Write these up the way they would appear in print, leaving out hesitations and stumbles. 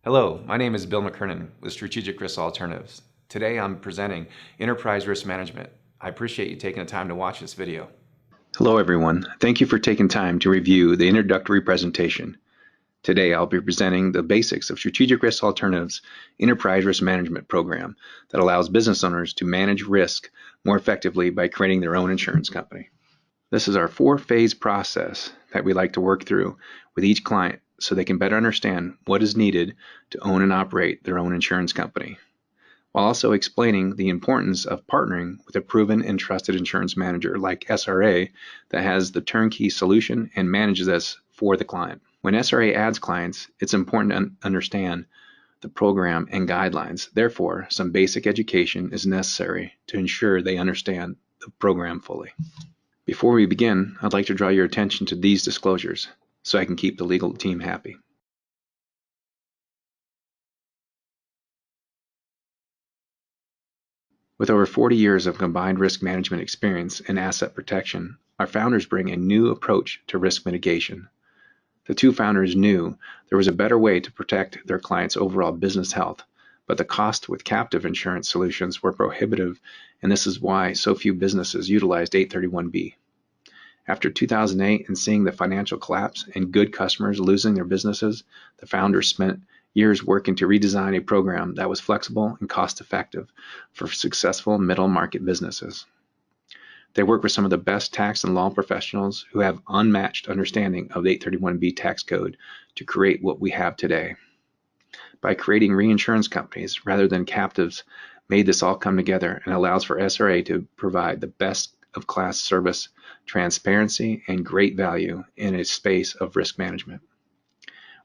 Hello, my name is Bill McKernan with Strategic Risk Alternatives. Today I'm presenting Enterprise Risk Management. I appreciate you taking the time to watch this video. Hello everyone, thank you for taking time to review the introductory presentation. Today I'll be presenting the basics of Strategic Risk Alternatives Enterprise Risk Management program that allows business owners to manage risk more effectively by creating their own insurance company. This is our 4-phase process that we like to work through with each client so they can better understand what is needed to own and operate their own insurance company, while also explaining the importance of partnering with a proven and trusted insurance manager like SRA that has the turnkey solution and manages this for the client. When SRA adds clients, it's important to understand the program and guidelines. Therefore, some basic education is necessary to ensure they understand the program fully. Before we begin, I'd like to draw your attention to these disclosures so I can keep the legal team happy. With over 40 years of combined risk management experience and asset protection, our founders bring a new approach to risk mitigation. The two founders knew there was a better way to protect their clients' overall business health, but the cost with captive insurance solutions were prohibitive, and this is why so few businesses utilized 831B. After 2008 and seeing the financial collapse and good customers losing their businesses, the founders spent years working to redesign a program that was flexible and cost-effective for successful middle-market businesses. They work with some of the best tax and law professionals who have unmatched understanding of the 831B tax code to create what we have today. By creating reinsurance companies rather than captives, made this all come together and allows for SRA to provide the best of class service, transparency, and great value in a space of risk management.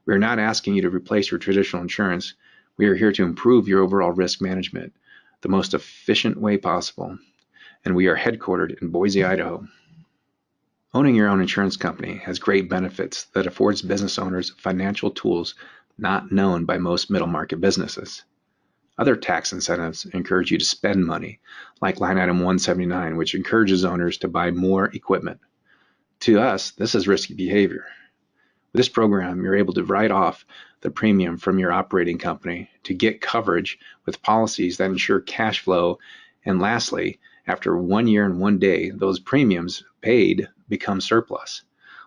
We are not asking you to replace your traditional insurance. We are here to improve your overall risk management the most efficient way possible, and we are headquartered in Boise, Idaho. Owning your own insurance company has great benefits that affords business owners financial tools not known by most middle market businesses. Other tax incentives encourage you to spend money, like line item 179, which encourages owners to buy more equipment. To us, this is risky behavior. With this program, you're able to write off the premium from your operating company to get coverage with policies that ensure cash flow. And lastly, after 1 year and 1 day, those premiums paid become surplus.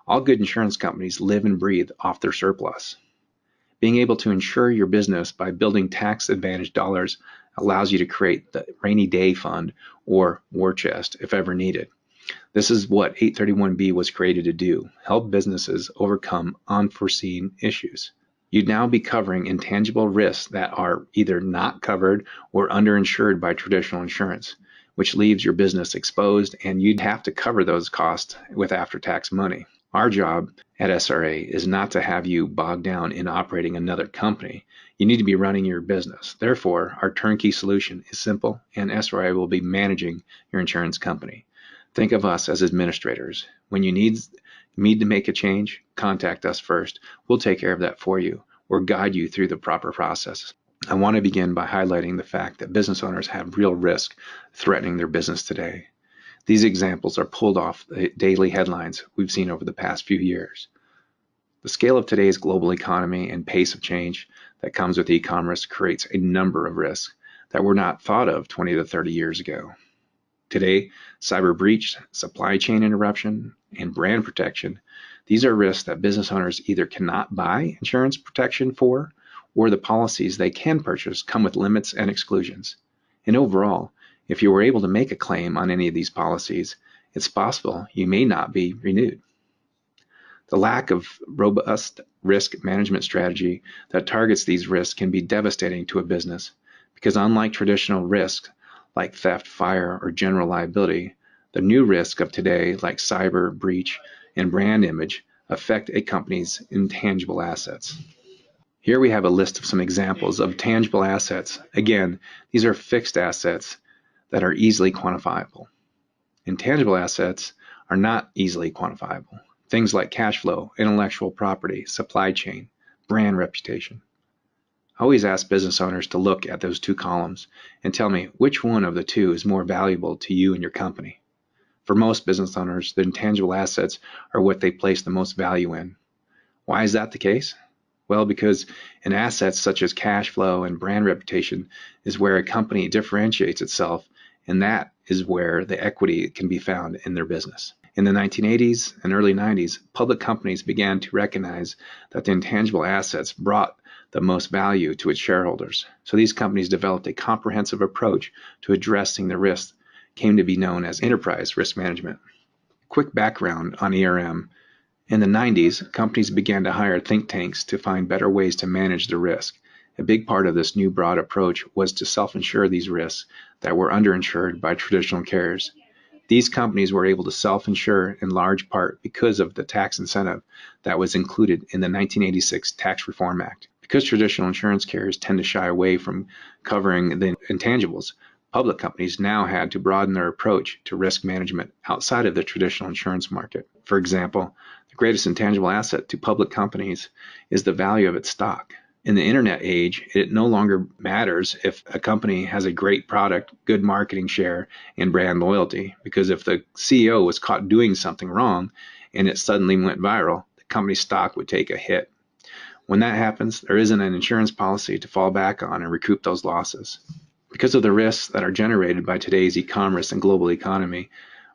All good insurance companies live and breathe off their surplus. Being able to insure your business by building tax advantage dollars allows you to create the rainy day fund or war chest if ever needed. This is what 831B was created to do, help businesses overcome unforeseen issues. You'd now be covering intangible risks that are either not covered or underinsured by traditional insurance, which leaves your business exposed, and you'd have to cover those costs with after-tax money. Our job at SRA is not to have you bogged down in operating another company. You need to be running your business. Therefore, our turnkey solution is simple, and SRA will be managing your insurance company. Think of us as administrators. When you need to make a change, contact us first. We'll take care of that for you or guide you through the proper process. I want to begin by highlighting the fact that business owners have real risk threatening their business today. These examples are pulled off the daily headlines we've seen over the past few years. The scale of today's global economy and pace of change that comes with e-commerce creates a number of risks that were not thought of 20 to 30 years ago. Today, cyber breach, supply chain interruption, and brand protection, these are risks that business owners either cannot buy insurance protection for, or the policies they can purchase come with limits and exclusions. And overall, if you were able to make a claim on any of these policies, it's possible you may not be renewed. The lack of robust risk management strategy that targets these risks can be devastating to a business because unlike traditional risks like theft, fire, or general liability, the new risks of today like cyber breach and brand image affect a company's intangible assets. Here we have a list of some examples of tangible assets. Again, these are fixed assets that are easily quantifiable. Intangible assets are not easily quantifiable. Things like cash flow, intellectual property, supply chain, brand reputation. I always ask business owners to look at those two columns and tell me which one of the two is more valuable to you and your company. For most business owners, the intangible assets are what they place the most value in. Why is that the case? Well, because in assets such as cash flow and brand reputation is where a company differentiates itself, and that is where the equity can be found in their business. In the 1980s and early 90s, public companies began to recognize that the intangible assets brought the most value to its shareholders. So these companies developed a comprehensive approach to addressing the risks, came to be known as enterprise risk management. Quick background on ERM. In the 90s, companies began to hire think tanks to find better ways to manage the risk. A big part of this new broad approach was to self-insure these risks that were underinsured by traditional carriers. These companies were able to self-insure in large part because of the tax incentive that was included in the 1986 Tax Reform Act. Because traditional insurance carriers tend to shy away from covering the intangibles, public companies now had to broaden their approach to risk management outside of the traditional insurance market. For example, the greatest intangible asset to public companies is the value of its stock. In the internet age, it no longer matters if a company has a great product, good marketing share, and brand loyalty, because if the CEO was caught doing something wrong and it suddenly went viral, the company's stock would take a hit. When that happens, there isn't an insurance policy to fall back on and recoup those losses. Because of the risks that are generated by today's e-commerce and global economy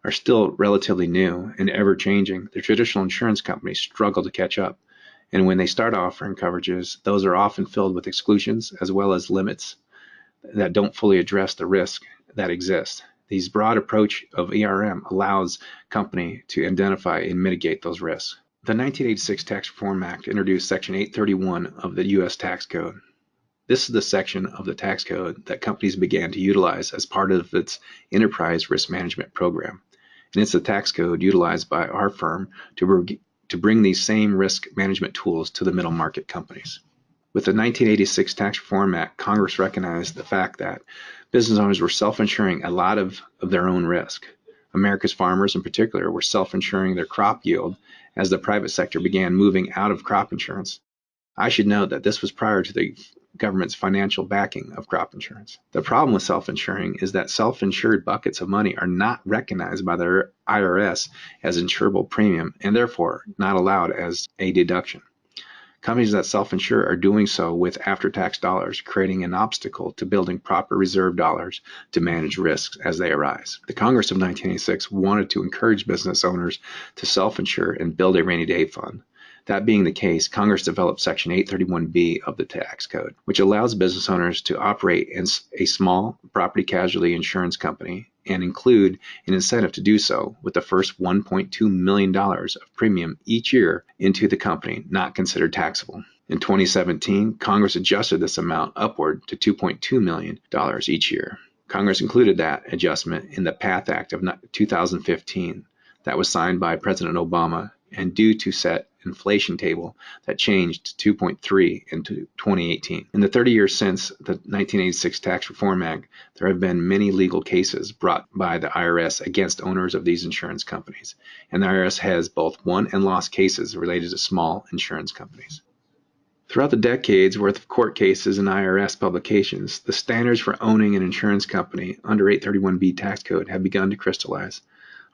are still relatively new and ever-changing, the traditional insurance companies struggle to catch up. And when they start offering coverages, those are often filled with exclusions as well as limits that don't fully address the risk that exists. This broad approach of ERM allows company to identify and mitigate those risks. The 1986 Tax Reform Act introduced Section 831 of the U.S. Tax Code. This is the section of the tax code that companies began to utilize as part of its enterprise risk management program. And it's the tax code utilized by our firm to bring these same risk management tools to the middle market companies. With the 1986 Tax Reform Act, Congress recognized the fact that business owners were self-insuring a lot of their own risk. America's farmers in particular were self-insuring their crop yield as the private sector began moving out of crop insurance. I should note that this was prior to the government's financial backing of crop insurance. The problem with self-insuring is that self-insured buckets of money are not recognized by the IRS as insurable premium and therefore not allowed as a deduction. Companies that self-insure are doing so with after-tax dollars, creating an obstacle to building proper reserve dollars to manage risks as they arise. The Congress of 1986 wanted to encourage business owners to self-insure and build a rainy day fund. That being the case, Congress developed Section 831B of the Tax Code, which allows business owners to operate as a small property casualty insurance company and include an incentive to do so with the first $1.2 million of premium each year into the company not considered taxable. In 2017, Congress adjusted this amount upward to $2.2 million each year. Congress included that adjustment in the PATH Act of 2015 that was signed by President Obama and due to set inflation table that changed to 2.3 in 2018. In the 30 years since the 1986 Tax Reform Act, there have been many legal cases brought by the IRS against owners of these insurance companies, and the IRS has both won and lost cases related to small insurance companies. Throughout the decades worth of court cases and IRS publications, the standards for owning an insurance company under 831B tax code have begun to crystallize.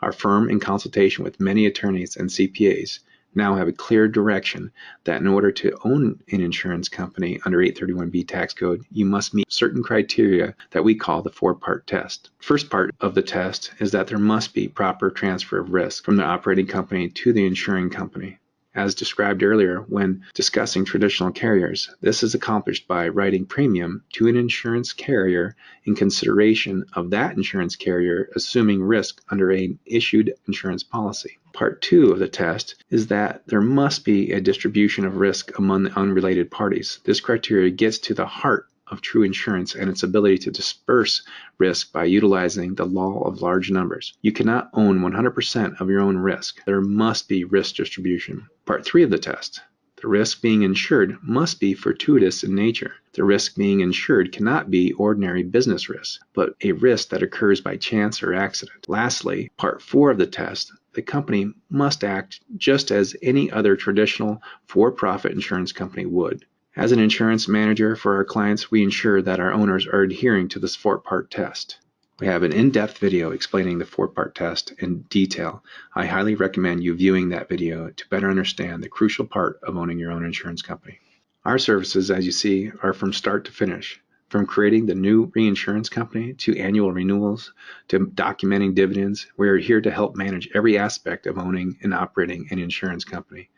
Our firm, in consultation with many attorneys and CPAs, now have a clear direction that in order to own an insurance company under 831B tax code, you must meet certain criteria that we call the four-part test. First part of the test is that there must be proper transfer of risk from the operating company to the insuring company. As described earlier when discussing traditional carriers, this is accomplished by writing premium to an insurance carrier in consideration of that insurance carrier assuming risk under an issued insurance policy. Part 2 of the test is that there must be a distribution of risk among the unrelated parties. This criteria gets to the heart of true insurance and its ability to disperse risk by utilizing the law of large numbers. You cannot own 100% of your own risk. There must be risk distribution. Part 3 of the test. The risk being insured must be fortuitous in nature. The risk being insured cannot be ordinary business risk, but a risk that occurs by chance or accident. Lastly, Part 4 of the test. The company must act just as any other traditional for-profit insurance company would. As an insurance manager for our clients, we ensure that our owners are adhering to this four-part test. We have an in-depth video explaining the four-part test in detail. I highly recommend you viewing that video to better understand the crucial part of owning your own insurance company. Our services, as you see, are from start to finish. From creating the new reinsurance company to annual renewals to documenting dividends, we are here to help manage every aspect of owning and operating an insurance company.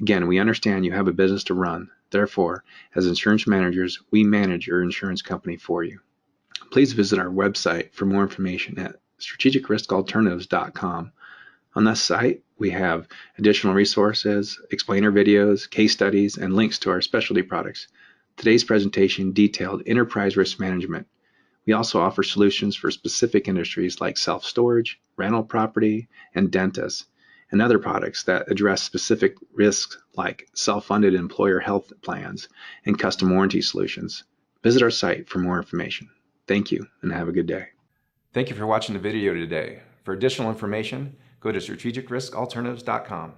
Again, we understand you have a business to run. Therefore, as insurance managers, we manage your insurance company for you. Please visit our website for more information at strategicriskalternatives.com. On this site, we have additional resources, explainer videos, case studies, and links to our specialty products. Today's presentation detailed enterprise risk management. We also offer solutions for specific industries like self-storage, rental property, and dentists, and other products that address specific risks like self-funded employer health plans and custom warranty solutions. Visit our site for more information. Thank you, and have a good day. Thank you for watching the video today. For additional information, go to strategicriskalternatives.com.